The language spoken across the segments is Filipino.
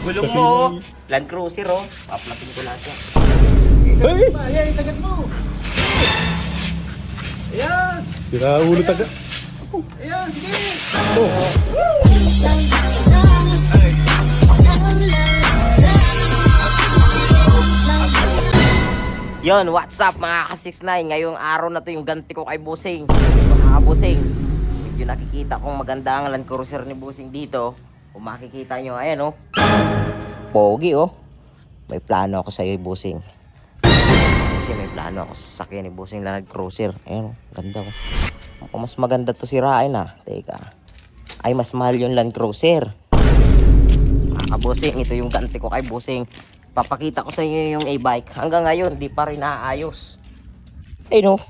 Gulong mo, Land Cruiser oh. Paplapin ko lahat yan. Hey! Ayan, tagat mo. Ayan. Sira ulo taga. Ayan, sige. Oh. Yon, what's up mga ka-69? Ngayong araw na to yung ganti ko kay Busing. Mga Busing, medyo nakikita kong maganda ang Land Cruiser ni Busing dito. Kung makikita nyo, ayan oh. Pogi oh. May plano ako sa'yo Busing. Kasi may plano ako sa sakyan ni Busing Land Cruiser. Ayan oh, ganda oh. Kung mas maganda to sirain ah. Teka. Ay, mas mahal yung Land Cruiser. Mga ka-Busing, ito yung ganti ko kay Busing. Papakita ko sa inyo yung e-bike. Hanggang ngayon, di pa rin naayos. Ay no.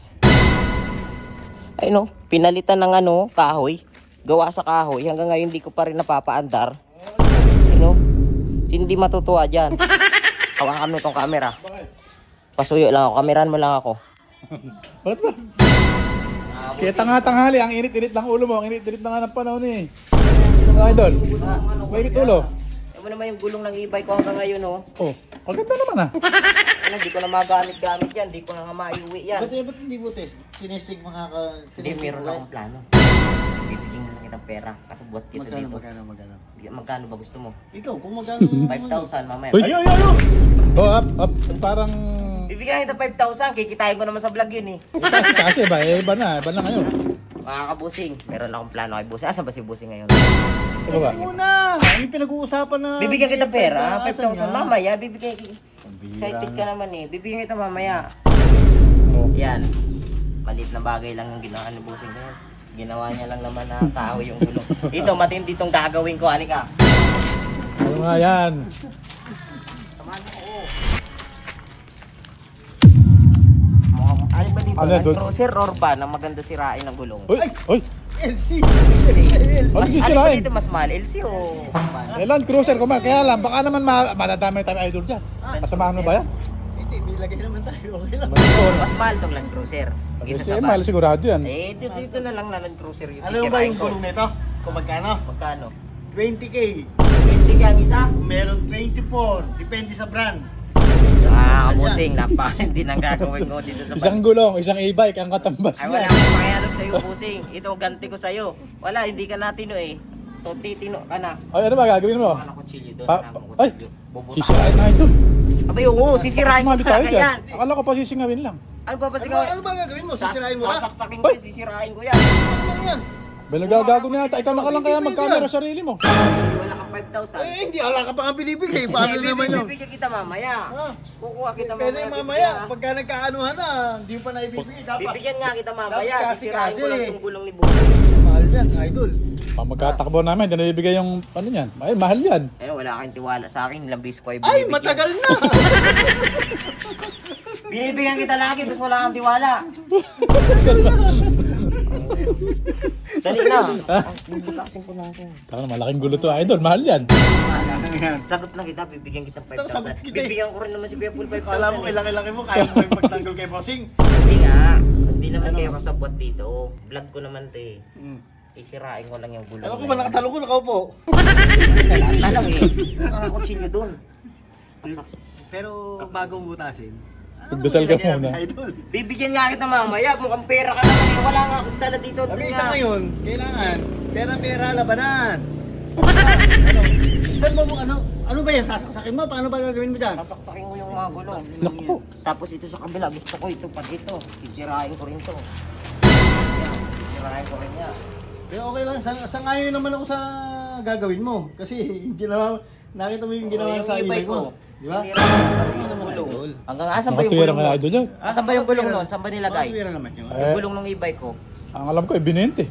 Ay no. Pinalitan ng ano, kahoy. Gawa sa kahoy. Hanggang ngayon, di ko pa rin napapaandar. Ay no. Hindi matutuwa dyan. Hawakan mo itong camera. Pasuyo lang ako. Kameran mo lang ako. Bakit ba? Kaya tanga-tanghali, ang init-init ng ulo mo, ang init-init ng panahon eh. Mga idol, mainit ulo. Ano naman yung gulong ng e-bike ko hanggang ngayon oh. Oh, maganda naman ah. Ano, di ko na magamit-gamit yan. Di ko na nga maiuwi yan. Ba't hindi mo test? Tinesting mga ka... Hindi, meron akong plano. Bibigyan mo lang kitang pera. Kasi buhat kita dito. Magkano? Magkano ba gusto mo? Ikaw, kung magkano... 5,000 mamaya. Uy! Ayaw! Oh, up. Parang... Bibigyan kita 5,000. Kikitain ko naman sa vlog yun eh. Kasi ba, iba na ngayon. Mga kabusing, meron akong plano kay Busing. Asan ba si Busing ngayon? Sino ba? Muna! Ano pinag-uusapan na... Bibigyan kita pera, Asan 5,000 nga? mamaya. Bibigyan excited ka naman eh. Bibigyan kita mamaya. Oh. Yan. Maliit na bagay lang yung ginawa ni Busing ngayon. Ginawa niya lang naman na tao yung gulong. Dito, matindi itong gagawin ko. Halika. Ano nga yan? Samahan mo ko. Ano ba dito? Ano Land doon? Cruiser or van ang maganda sirain ng gulong? Uy! LC! Ano Mas, ano ba sisirain? dito? Mas mahal LC o van? Land Cruiser ko man, kaya lang, baka naman madadamay tayo idol dyan. Kasamahan mo ba yan? Hindi, nilagay naman tayo. Okay lang. Mas mahal tong Land Cruiser. Kaysa Kasi sa van. mahal sigurado yan. Eh, dito na lang na Land Cruiser yung Alam mo ba titirahin yung ko. gulong nito? Kung magkano? Magkano? 20K. 20 ka ang isa? Meron 24. Depende sa brand. Ah, kabusing. Hindi nang gagawin ko dito sa Isang gulong, isang e-bike, ang katambas Ay, wala niya. akong pakialam sa'yo, busing. Ito, ganti ko sa'yo. Wala, hindi ka natino eh. Ito, titino ka na. Ay, ano ba gagawin mo? Ano kutsilyo doon? Pa- Ano ay, kutsilyo? Bubuta. sisirain na idol. Abay, oo, sisirain ko Sumali tayo talaga dyan. yan. Akala ko pa sisingawin lang. Ano ba Ano pasigaw? ba gagawin mo? Sisirain mo ba? Sasaksakin ko yun, sisirain ko yan. Ano lang yan? May nagagago na yata. Ikaw na ka lang kaya magkamera sarili mo. Wala kang 5,000. Hindi, ala ka pa nga binibigay. Paano naman yun? Bibigyan kita mamaya. Ah, Kukuha kita mamaya. Pwede mamaya, pagka nagkaanuhan na, hindi pa na ibibigay. Dapat. Bibigyan nga kita mamaya. Dapat Sisirain ko lang kasi. yung gulong ni busing. Mahal yan, idol. Pag magkatakbo namin, hindi na ibigay yung ano yan. Ay, mahal yan. Eh, wala kang tiwala sa akin. Ilang bis ko ay Ay, binibigyan. matagal na! Binibigyan kita lagi, tapos wala kang tiwala. Dali na. Bubutasin ko na ako. Taka na, malaking gulo to idol. Mahal yan. Sagot na kita, bibigyan kita Sagot 5,000. kita eh. Bibigyan ko rin naman si Kuya Pool 5,000. Kala mo, eh. ilang-ilang mo, kaya mo yung pagtanggol kay Bossing. Hindi nga. Hindi naman kayo kasabot dito. Vlog ko naman to eh. Isirain ko lang yung gulong. Alam ko ba, nakatalo ko, nakaupo. Talang eh. Nakakutsilyo dun. Pero bago butasin, Pagdasal ka ilagay muna. namin, idol. Bibigyan nga kita mamaya. Mukhang pera ka naman eh. Wala nga akong dala dito. Sabi Tingnan. isa ngayon, kailangan, pera-pera, labanan. Ano? Saan mo, ano ba yan? Sasaksakin mo? Paano ba gagawin mo dyan? Sasaksakin ko yung mga gulong. Naku. Tapos ito sa kabila, gusto ko ito pag ito. Sisirain ko rin to. Yan, sisirain ko rin yan. Pero okay lang, sangayon naman ako sa gagawin mo. Kasi ginawa, nakita mo yung ginawa Yung sa e-bike email mo. Di ba? Sinira ko yung gulong. Hanggang asan ba yung Nakatira gulong nga nun? idol yan. Asan ba yung gulong nun? Saan ba nilagay? Makakawira naman yun. Eh. Yung gulong ng e-bike ko. Ang alam ko, binente.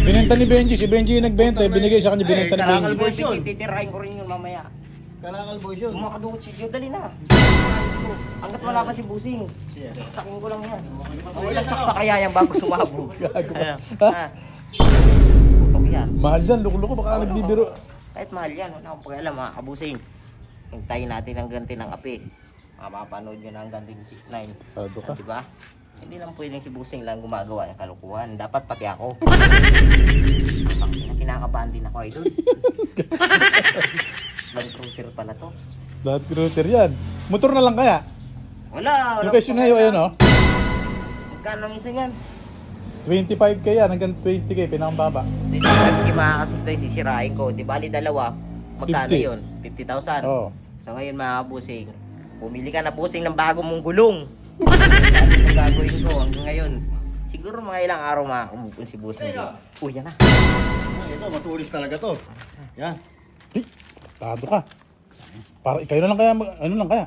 Binenta ni Benji. Si Benji yung nagbenta. Binigay sa kanya, binenta ni Kalakal Benji. boys yun. Titirahin ko rin yun mamaya. Kalakal boys yun. Yung mga kadutsilyo, dali na. Hanggat wala pa si Busing. Yes. Saksakin ko lang yan. Ilang saksa kaya yan bago sumabog. Gago. Ah. Putok yan. Mahal yan. Loko-loko. Baka nagbibiro. Kahit mahal yan, wala akong pakialam mga kabusing. Hintayin natin ang ganti ng api. Mapapanood nyo na ang ganti ng 6'9". Ado ka. Diba? Hindi lang pwedeng si Busing lang gumagawa ng kalukuhan. Dapat pati ako. Kinakabahan din ako idol. Land Cruiser cruiser pala to. Lahat cruiser yan. Motor na lang kaya? Wala. Yung Casio na yun, ayun oh. Magkano ang isa yan? 25k yan, hanggang 20k, pinakambaba. 25K mga ka-6 9 sisirain ko. Di bali dalawa. Magkano 50. yun? 50,000. Oo. So ngayon mga kabusing, bumili ka na busing ng bago mong gulong. Ang gagawin ko hanggang ngayon. Siguro mga ilang araw makakumupon si busing. Uy, yan na. Ito, matulis talaga to. Yan. Hey, tado ka. Para kayo na lang kaya, ano lang kaya?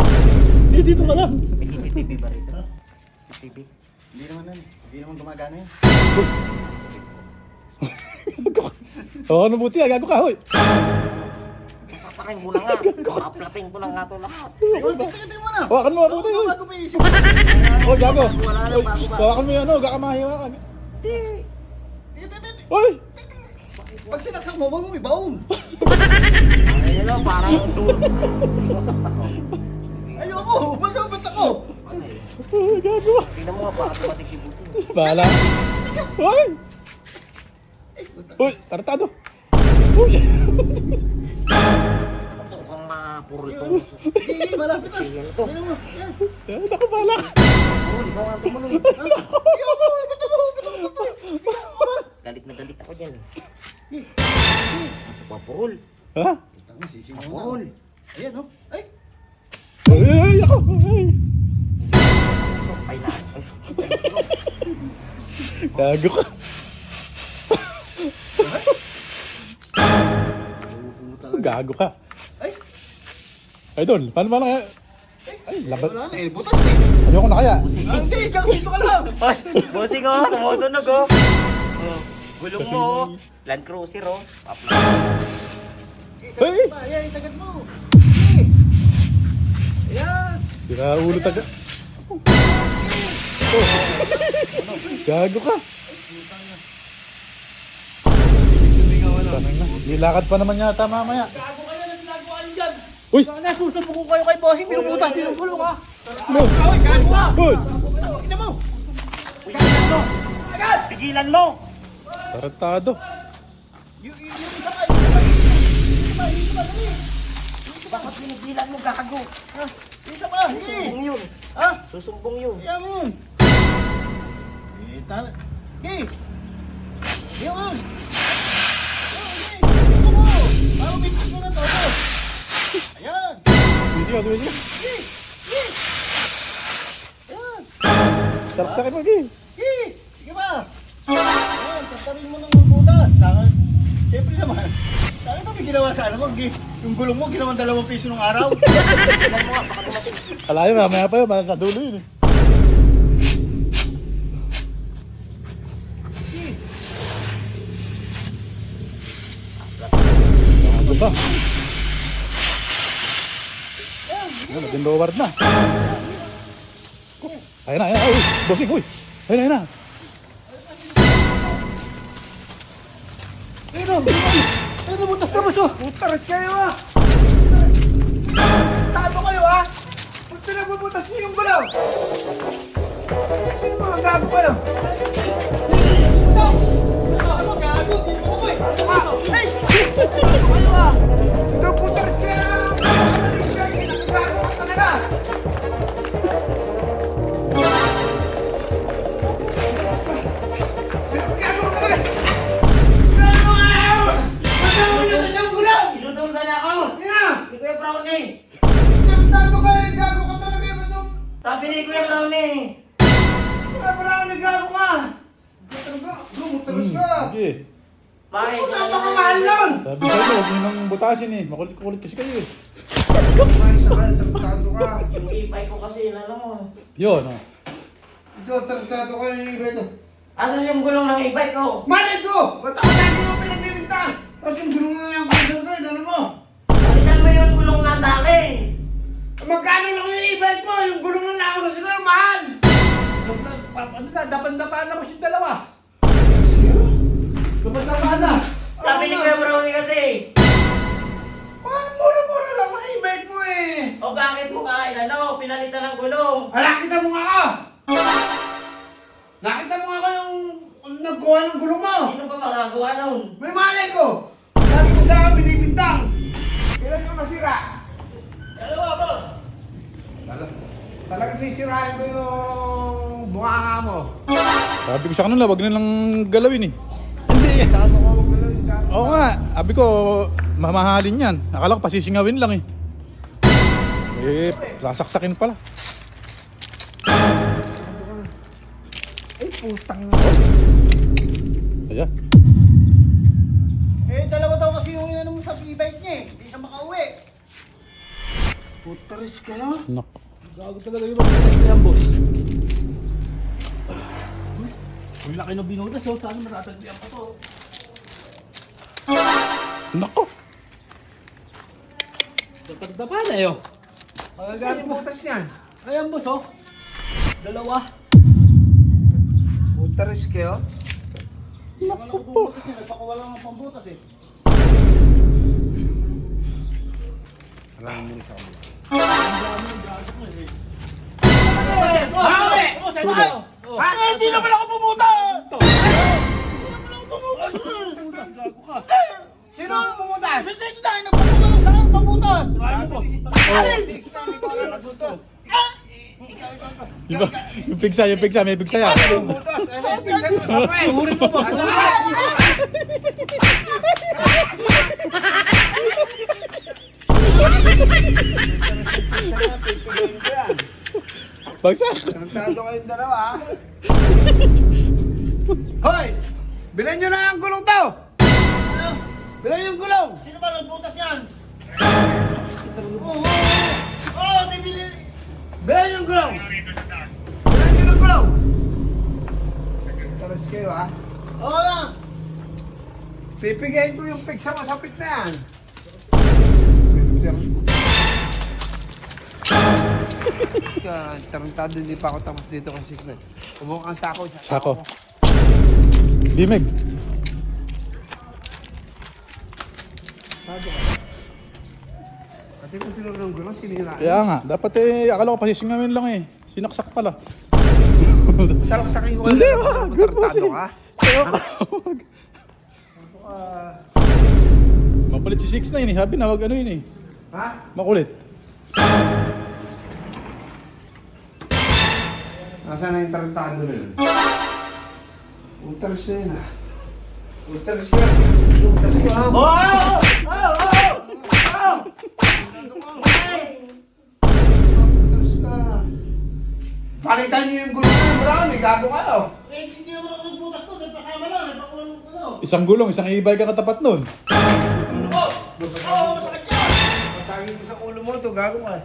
Dito ka lang. May CCTV ba rito? CCTV? Hindi naman gumagana yan. Oo, ano buti, gago ka, hoy. Sasakin ko na nga. Paplating ko na nga to lahat. Ayun, tingnan mo na. Hawakan mo, mabuti, hoy. Bago pa isip. Oh, gago. Wala na, Hoy, bago ba? hawakan mo yung ano, gakamahiwakan. Tingnan. Hoy! Pag sinaksak mo, wag mo ibaon. Ayun o, parang tour. Saksak ko. Ayoko, ba't ako? Oh, gago. Tingnan mo nga baka tumating si busing. Bahala. Hoy! Hoy, tartado. Hoy! Ito kang mapuro itong Hindi, malapit na. siyan ito. Tingnan mo, yan. Ako bahala. Oh, ikaw nga tumunod. Ayoko, ba't ako? Galit na galit ako dyan. Ito pa purol. Ha? Tama, sising mo na. Purol. Ayan, oh. Ay, Ay, ako. Ay. Ay na. Gago ka. Gago ka. ay. Idol, paano ba na? Ay, laban. Wala na, butas eh. Ayoko na kaya. Hindi, ikaw dito ka lang. Ay, busing oh, tumutunog oh. Oh, gulong mo oh. Land Cruiser oh. Hey! Ayan, sagad mo. Sige. Ayan. Sira ulo taga. Oh. Gago ka. Tanang na. Nilakad pa naman yata mamaya. Gago kayo, naglaguan dyan. Uy! Sana, susubo ko kayo kay bossing. Pinuputas, pinupulong ha. No! Ay, gago ka. Uy! Tignan mo. Pigilan mo. Agad. Pigilan mo. Tarantado. Yung isa ka. Isa ka, dali. Bakit pinigilan mo gago? Ha? Isa pa, hindi. Susumbong yun. Ha? Susumbong yun. Kaya mo. Tala. Hey. Yun. Parang bigyan mo na to. Ayan. Busy ka, busy ka. Ayan. Sarap-sakit mo, Gi. Hey. Sige ba? Ayan, tattarin mo ng butas. Siyempre naman. Saan ito may ginawa sa ano mo? Yung gulong mo, ginawang 2 piso nung araw. Pigilan mo nga, baka tumating. Kalayo, mamaya pa yun. Sa dulo yun eh. Ano ba? Ano, naging loward na. Ayun na, ayun na. Uy, bossing, uy. Ayun na, ayun na. Ano butas na mo siya? Butas kayo ah! Tado kayo ah! Ba't pinagbubutas niyo yung gulaw? Sino mga gago kayo? Ano gago? Dito ko eh! Hey! Ano ah? Ito butas kayo! Gago ka talaga! Gago ka talaga! Inutusan ako. Ni Kuya Brownie. Gago ka talaga yung Sabi ni Kuya Brownie. gago ka! Lumutalos ka! Sige. Bakit? Napakamahal nun! Sabi sa'yo, huwag nyo nang butasin eh. Makulit-kulit kasi kayo eh. Ay, sakal, tarantado ka. Yung ipay ko kasi, ano mo. Yun, oh. Ikaw, tarantado ka yung ibay ko. Asan yung gulong ng ipay ko? Malay ko! Ba't ako lagi mo pinagbibintaan? Ba't yung gulong na yung gulong ko, ano mo? Palitan mo yung gulong na sa akin. Magkano lang yung ibay mo? Yung gulong na ako kasi na mahal! Ano na, dapan-dapan na mo siyang dalawa. Dapan-dapan na. Sabi ni Kuya Brownie kasi. Mura-mura lang ang ibay mo eh! O bakit mo ka, ano, pinalitan ng gulong? Nakita mo nga ako! Nakita mo nga ako yung nagkuha ng gulong mo! Sino ba magagawa nun? May malay ko! Sabi mo sa akin, binibintang! Kailan ka masira? sisirahin ko yung bunganga mo. Sabi ko sa kanila, wag nilang galawin eh. Hindi. Gago ko magalaw yung gago. Oo nga, sabi ko, mamahalin yan. Akala ko pasisingawin lang eh. Eh, sasaksakin pala. Ay, putang. Ayan. Eh, dalawa daw kasi yung ano mo sa e-bike niya eh. Hindi siya makauwi. Putaris kayo? Nako. Gago talaga yung magbutas na yan, boss. Ang laki ng binutas, oh. Sana matatagpian pa to. Nako. Tatagda pa na, yun. Saan Magagamit yung mo. butas niyan? Ayan, boss, oh. Dalawa. Putaris kayo? Nako po. Butas niya, nagpakuha lang ng pambutas eh. Maraming sa ulo. Bakit? Bakit? Bakit? Hindi naman ako pumunta! Gago ka. Sino ang pumunta? Si Six na, nagpakuha lang sa akin pambutas! Try mo, boss. Six na, ikaw lang nagbutas. Yung pigsa, may pigsa yan. Pambutas! Ay, may pigsan mo sa puwet! Tuhurin mo, boss. Nasa puwet! Pipigayin ko yan. Bagsak. Tarantado kayong dalawa, ha? Hoy! Bilhin nyo na ang gulong to! Ano? Bilhin yung gulong! Sino ba nagbutas yan? Oo, bibili! Bilhin yung gulong! Bilhin nyo ng gulong! Taras kayo, ha? Oo lang! Pipigayin ko yung pigsa masapit na yan. Tarantado, hindi pa ako tapos dito kasi umuha kang sako. Sako. Bimeg. Pati kung tinuro ng gulong, sinira. Kaya nga, dapat eh, akala ko pasisingawin lang eh. Sinaksak pala. Sarap sa kayo. Hindi, wag. Good boss Tarantado eh. ka? Kaya wag. Makulit si 6'9" eh. Sabi na, wag ano yun eh. Ha? Makulit. Nasaan na yung tarantado na yun? Ultras na yun, ha? Ultras ka. Ultras ka, ha? Oh! Oh! Oh! Ultras ka. Palitan niyo yung gulong na, Brown. Gago kayo. Eh, hindi naman ako nagbutas to. Nagpasama lang. Nagpakuha ng ano. Isang gulong, isang e-bike ka katapat nun. Oh! Oh! Masakit yan! Masakit ko sa ulo mo to. Gago ka.